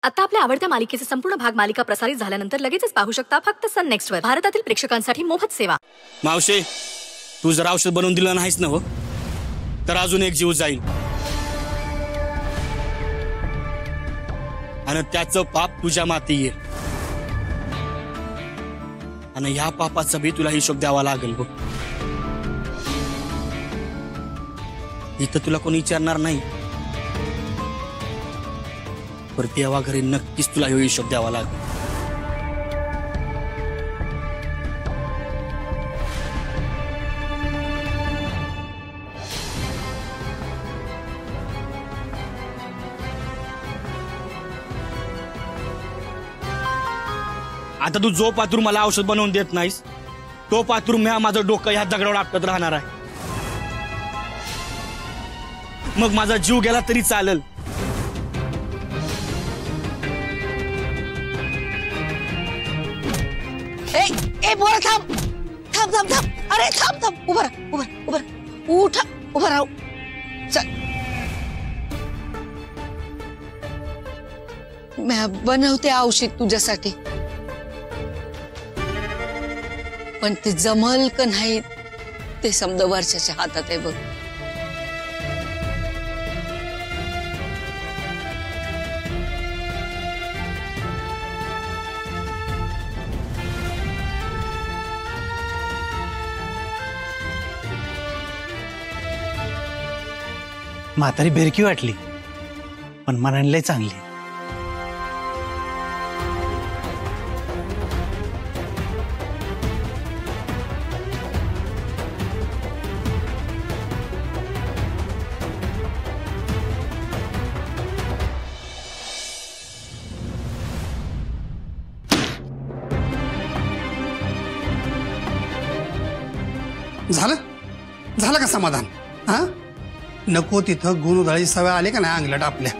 आता आपल्या आवडत्या मालिकेचे संपूर्ण भाग मालिका प्रसारित झाल्यानंतर लगेचच पाहू शकता फक्त सन नेक्स्ट वर भारतातील प्रेक्षकांसाठी मोफत सेवा। मावशे, तू जर औषध बनवून दिलं नाहीस ना हो तर अजून एक जीव जाईल आणि त्याचं पाप तुझ्या माती येईल आणि ह्या पापाचा बी तुला हिशोब द्यावा लागेल बघ। इथं तुला कोणी विचारणार नाही पर देवा घरी नक्कीच तुला ह्यो हिशोब द्यावा लागेल। आता तू जो पात्रू मला औषध बनवून देत नाहीस तो पात्रू मी माझं डोकं ह्या दगडावर आपटत राहणार आहे। मग माझा जीव गेला तरी चालेल। ए बोरा थांब थांब थांब थांब, अरे थांब थांब, उभा राहा, उभा उभा उठ, उभा राहू, चल। मैं बनवते औषध तुझ्यासाठी, पण ते जमल का नाही ते समजा वर्षाच्या हातात आहे बघ। म्हातारी बेरकी वाटली पण मनाने लय चांगली। झालं झालं का समाधान? हा, नको तिथं गुणउधळी सवय आले का नाही अंगलट आपल्या।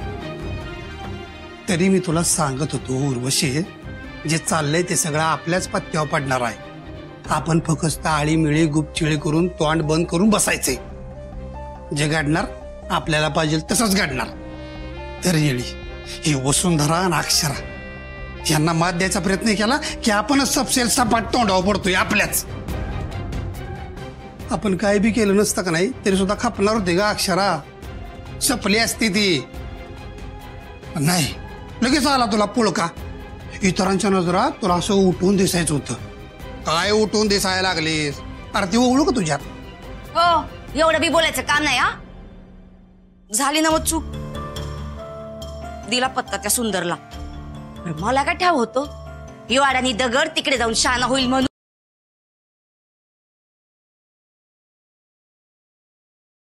तरी मी तुला सांगत होतो उर्वशी, जे चाललंय ते सगळं आपल्याच पत्त्यावर पडणार आहे। आपण फक्त आळीमिळी गुपचिळी करून तोंड बंद करून बसायचे। जे घडणार आपल्याला पाहिजे तसंच घडणार। तर येळी ही वसुंधरा आणि अक्षरा यांना मात द्यायचा प्रयत्न केला की आपणच सबसेल सपाट तोंडावर पडतोय आपल्याच। आपण काय बी केलं नसतं का नाही तरी सुद्धा खपणार होते का अक्षरा, सपली असती ती। नाही, लगेच आला तुला पुळका। इतरांच्या नजरात तुला असं उठून दिसायचं होतं। काय उठून दिसायला लागलीस? अरे ती ओळखू का तुझ्यात? हो, एवढं बी बोलायचं काम नाही। हा, झाली ना मग चूक, दिला पत्ता त्या सुंदरला। मला काय ठाव होतो ही वाड्यानी दगड तिकडे जाऊन शाना होईल म्हणून।